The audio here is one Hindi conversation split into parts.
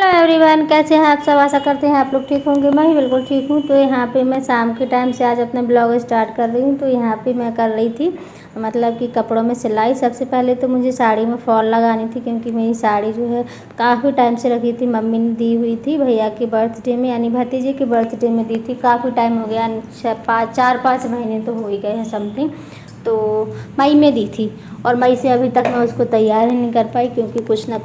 हेलो एवरीवन, कैसे हैं आप सब। आशा करते हैं आप लोग ठीक होंगे। मैं ही बिल्कुल ठीक हूँ। तो यहाँ पे मैं शाम के टाइम से आज अपना ब्लॉग स्टार्ट कर रही हूँ। तो यहाँ पे मैं कर रही थी मतलब कि कपड़ों में सिलाई। सबसे पहले तो मुझे साड़ी में फॉल लगानी थी, क्योंकि मेरी साड़ी जो है काफ़ी टाइम से रखी थी। मम्मी ने दी हुई थी भैया के बर्थडे में, यानी भतीजे के बर्थडे में दी थी। काफ़ी टाइम हो गया, 4-5 महीने तो हो ही गए हैं समथिंग। तो मई में दी थी और मई से अभी तक मैं उसको तैयार ही नहीं कर पाई, क्योंकि कुछ ना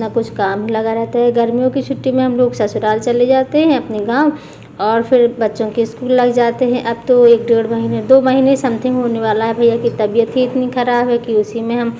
कुछ काम लगा रहता है। गर्मियों की छुट्टी में हम लोग ससुराल चले जाते हैं अपने गांव, और फिर बच्चों के स्कूल लग जाते हैं। अब तो 1-1.5 महीने 2 महीने समथिंग होने वाला है। भैया की तबीयत ही इतनी ख़राब है कि उसी में हम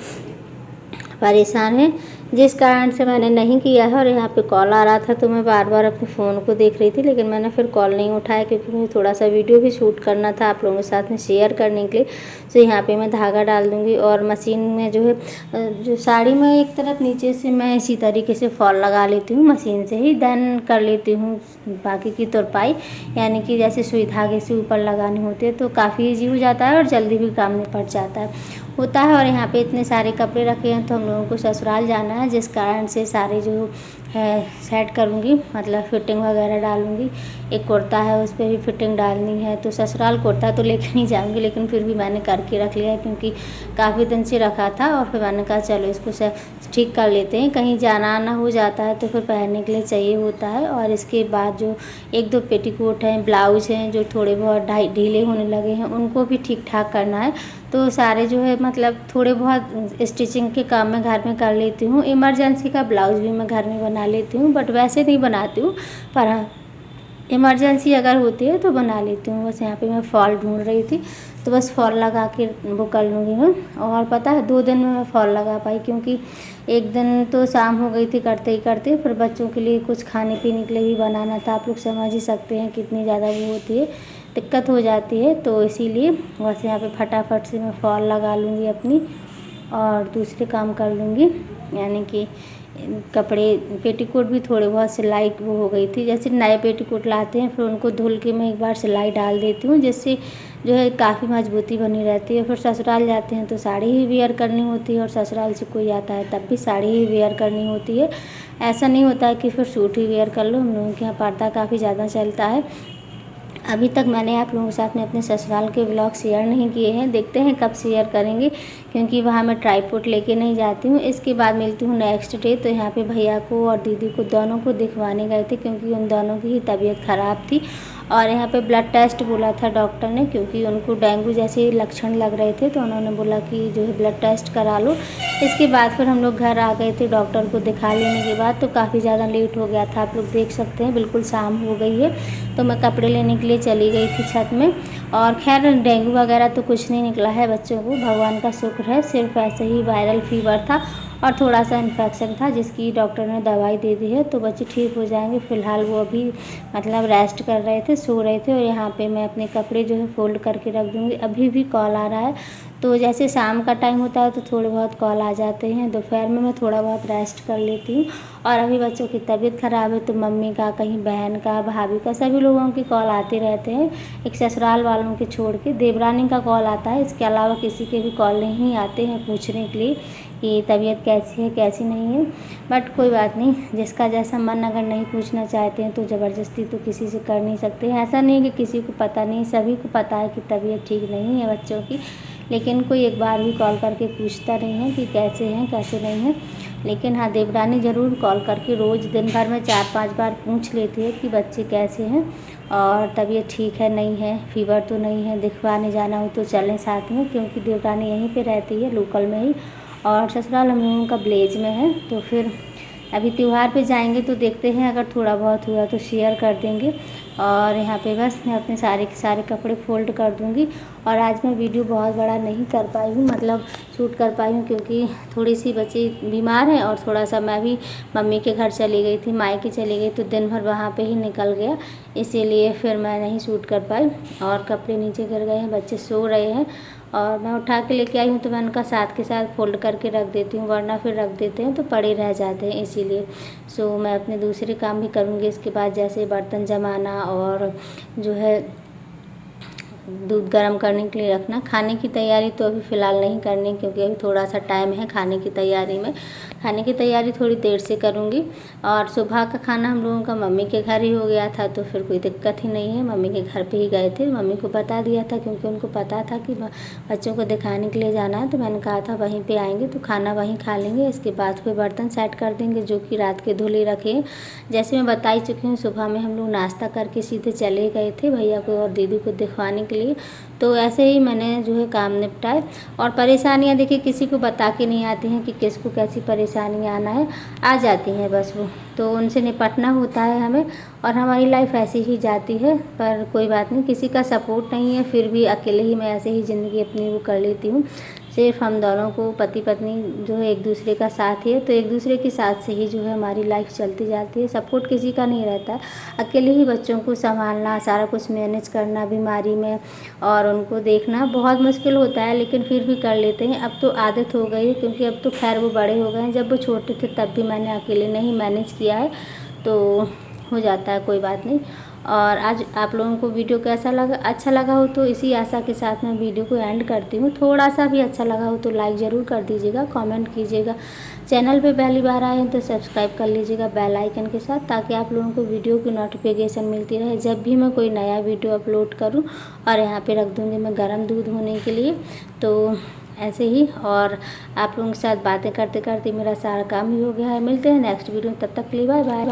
परेशान हैं, जिस कारण से मैंने नहीं किया है। और यहाँ पे कॉल आ रहा था तो मैं बार बार अपने फ़ोन को देख रही थी, लेकिन मैंने फिर कॉल नहीं उठाया, क्योंकि मुझे थोड़ा सा वीडियो भी शूट करना था आप लोगों के साथ में शेयर करने के लिए। तो यहाँ पे मैं धागा डाल दूँगी और मशीन में जो है जो साड़ी में एक तरफ नीचे से मैं इसी तरीके से फॉल लगा लेती हूँ मशीन से ही, देन कर लेती हूँ बाकी की तुरपाई, यानी कि जैसे सुई धागे से ऊपर लगानी होती है तो काफ़ी ईजी हो जाता है और जल्दी भी काम निपट जाता होता है। और यहाँ पे इतने सारे कपड़े रखे हैं तो हम लोगों को ससुराल जाना है, जिस कारण से सारे जो है सेट करूँगी, मतलब फिटिंग वगैरह डालूँगी। एक कुर्ता है उस पर भी फिटिंग डालनी है, तो ससुराल कुर्ता तो लेकर नहीं जाऊँगी, लेकिन फिर भी मैंने करके रख लिया है, क्योंकि काफ़ी दिन से रखा था। और फिर मैंने कहा चलो इसको ठीक कर लेते हैं, कहीं जाना आना हो जाता है तो फिर पहनने के लिए चाहिए होता है। और इसके बाद जो 1-2 पेटीकोट हैं, ब्लाउज हैं जो थोड़े बहुत ढीले होने लगे हैं, उनको भी ठीक ठाक करना है। तो सारे जो है मतलब थोड़े बहुत स्टिचिंग के काम मैं घर में कर लेती हूँ। इमरजेंसी का ब्लाउज भी मैं घर में बना लेती हूँ, बट वैसे नहीं बनाती हूँ, पर हाँ इमरजेंसी अगर होती है तो बना लेती हूँ। बस यहाँ पे मैं फॉल ढूंढ रही थी, तो बस फॉल लगा के वो कर लूँगी मैं। और पता है 2 दिन में मैं फॉल लगा पाई, क्योंकि एक दिन तो शाम हो गई थी करते ही करते, फिर बच्चों के लिए कुछ खाने पीने के लिए भी बनाना था। आप लोग समझ ही सकते हैं कितनी ज़्यादा वो होती है, दिक्कत हो जाती है। तो इसीलिए बस यहाँ पे फटाफट से मैं फॉल लगा लूँगी अपनी और दूसरे काम कर लूँगी, यानी कि कपड़े पेटीकोट भी थोड़े बहुत सिलाई वो हो गई थी। जैसे नए पेटीकोट लाते हैं फिर उनको धुल के मैं एक बार सिलाई डाल देती हूँ, जिससे जो है काफ़ी मजबूती बनी रहती है। फिर ससुराल जाते हैं तो साड़ी ही वेयर करनी होती है, और ससुराल से कोई आता है तब भी साड़ी ही वेयर करनी होती है। ऐसा नहीं होता है कि फिर सूट ही वेयर कर लो। हम लोगों के यहाँ पर्दा काफ़ी ज़्यादा चलता है। अभी तक मैंने आप लोगों के साथ में अपने ससुराल के व्लॉग शेयर नहीं किए हैं, देखते हैं कब शेयर करेंगे, क्योंकि वहाँ मैं ट्राईपोड लेके नहीं जाती हूँ। इसके बाद मिलती हूँ नेक्स्ट डे। तो यहाँ पे भैया को और दीदी को दोनों को दिखवाने गए थे, क्योंकि उन दोनों की ही तबीयत ख़राब थी। और यहाँ पे ब्लड टेस्ट बोला था डॉक्टर ने, क्योंकि उनको डेंगू जैसे लक्षण लग रहे थे, तो उन्होंने बोला कि जो है ब्लड टेस्ट करा लो। इसके बाद फिर हम लोग घर आ गए थे डॉक्टर को दिखा लेने के बाद। तो काफ़ी ज़्यादा लेट हो गया था, आप लोग देख सकते हैं बिल्कुल शाम हो गई है। तो मैं कपड़े लेने के लिए चली गई थी छत में, और खैर डेंगू वगैरह तो कुछ नहीं निकला है बच्चों को, भगवान का शुक्र है। सिर्फ ऐसे ही वायरल फीवर था और थोड़ा सा इन्फेक्शन था, जिसकी डॉक्टर ने दवाई दे दी है, तो बच्चे ठीक हो जाएंगे। फ़िलहाल वो अभी मतलब रेस्ट कर रहे थे, सो रहे थे। और यहाँ पे मैं अपने कपड़े जो है फ़ोल्ड करके रख दूँगी। अभी भी कॉल आ रहा है, तो जैसे शाम का टाइम होता है तो थोड़े बहुत कॉल आ जाते हैं। दोपहर में मैं थोड़ा बहुत रेस्ट कर लेती हूँ। और अभी बच्चों की तबीयत ख़राब है, तो मम्मी का, कहीं बहन का, भाभी का, सभी लोगों के कॉल आते रहते हैं। एक ससुराल वालों के छोड़ के देवरानी का कॉल आता है, इसके अलावा किसी के भी कॉल नहीं आते हैं पूछने के लिए कि तबीयत कैसी है कैसी नहीं है। बट कोई बात नहीं, जिसका जैसा मन, अगर नहीं पूछना चाहते हैं तो ज़बरदस्ती तो किसी से कर नहीं सकते। ऐसा नहीं है कि किसी को पता नहीं, सभी को पता है कि तबीयत ठीक नहीं है बच्चों की, लेकिन कोई एक बार भी कॉल करके पूछता नहीं है कि कैसे हैं कैसे नहीं हैं। लेकिन हाँ, देवरानी ज़रूर कॉल करके रोज़ दिन भर में 4-5 बार पूछ लेती है कि बच्चे कैसे हैं और तबीयत ठीक है नहीं है, फीवर तो नहीं है, दिखवाने जाना हो तो चलें साथ में, क्योंकि देवरानी यहीं पे रहती है लोकल में ही, और ससुराल हम लोगों का विलेज में है। तो फिर अभी त्यौहार पे जाएंगे तो देखते हैं, अगर थोड़ा बहुत हुआ तो शेयर कर देंगे। और यहाँ पे बस मैं अपने सारे के सारे कपड़े फ़ोल्ड कर दूँगी। और आज मैं वीडियो बहुत बड़ा नहीं कर पाई हूँ, मतलब शूट कर पाई हूँ, क्योंकि थोड़ी सी बच्ची बीमार है और थोड़ा सा मैं भी मम्मी के घर चली गई थी, मायके चली गई, तो दिन भर वहाँ पे ही निकल गया, इसीलिए फिर मैं नहीं शूट कर पाई। और कपड़े नीचे गिर गए हैं, बच्चे सो रहे हैं और मैं उठा के लेके आई हूँ, तो मैं उनका साथ के साथ फ़ोल्ड करके रख देती हूँ, वरना फिर रख देते हैं तो पड़े रह जाते हैं, इसीलिए। सो मैं अपने दूसरे काम भी करूँगी इसके बाद, जैसे बर्तन जमाना और जो है दूध गर्म करने के लिए रखना। खाने की तैयारी तो अभी फ़िलहाल नहीं करनी, क्योंकि अभी थोड़ा सा टाइम है खाने की तैयारी में। खाने की तैयारी थोड़ी देर से करूँगी। और सुबह का खाना हम लोगों का मम्मी के घर ही हो गया था, तो फिर कोई दिक्कत ही नहीं है। मम्मी के घर पे ही गए थे, मम्मी को बता दिया था क्योंकि उनको पता था कि बच्चों को दिखाने के लिए जाना है, तो मैंने कहा था वहीं पे आएंगे तो खाना वहीं खा लेंगे। इसके बाद कोई बर्तन सेट कर देंगे जो कि रात के धुले रखे। जैसे मैं बता ही चुकी हूँ, सुबह में हम लोग नाश्ता करके सीधे चले गए थे भैया को और दीदी को दिखवाने के लिए। तो ऐसे ही मैंने जो है काम निपटाए। और परेशानियाँ देखिए किसी को बता के नहीं आती हैं कि किसको कैसी परेशानियाँ आना है, आ जाती हैं बस वो, तो उनसे निपटना होता है हमें। और हमारी लाइफ ऐसी ही जाती है, पर कोई बात नहीं, किसी का सपोर्ट नहीं है, फिर भी अकेले ही मैं ऐसे ही ज़िंदगी अपनी वो कर लेती हूँ। सिर्फ हम दोनों को, पति पत्नी जो है, एक दूसरे का साथ है, तो एक दूसरे के साथ से ही जो है हमारी लाइफ चलती जाती है। सपोर्ट किसी का नहीं रहता है, अकेले ही बच्चों को संभालना, सारा कुछ मैनेज करना बीमारी में और उनको देखना बहुत मुश्किल होता है, लेकिन फिर भी कर लेते हैं। अब तो आदत हो गई है, क्योंकि अब तो खैर वो बड़े हो गए हैं। जब वो छोटे थे तब भी मैंने अकेले नहीं मैनेज किया है, तो हो जाता है, कोई बात नहीं। और आज आप लोगों को वीडियो कैसा लगा, अच्छा लगा हो तो इसी आशा के साथ मैं वीडियो को एंड करती हूँ। थोड़ा सा भी अच्छा लगा हो तो लाइक ज़रूर कर दीजिएगा, कमेंट कीजिएगा। चैनल पे पहली बार आए हैं तो सब्सक्राइब कर लीजिएगा बेल आइकन के साथ, ताकि आप लोगों को वीडियो की नोटिफिकेशन मिलती रहे जब भी मैं कोई नया वीडियो अपलोड करूँ। और यहाँ पे रख दूँगी मैं गर्म दूध होने के लिए, तो ऐसे ही। और आप लोगों के साथ बातें करते करते मेरा सारा काम ही हो गया है। मिलते हैं नेक्स्ट वीडियो, तब तक के लिए बाय बाय।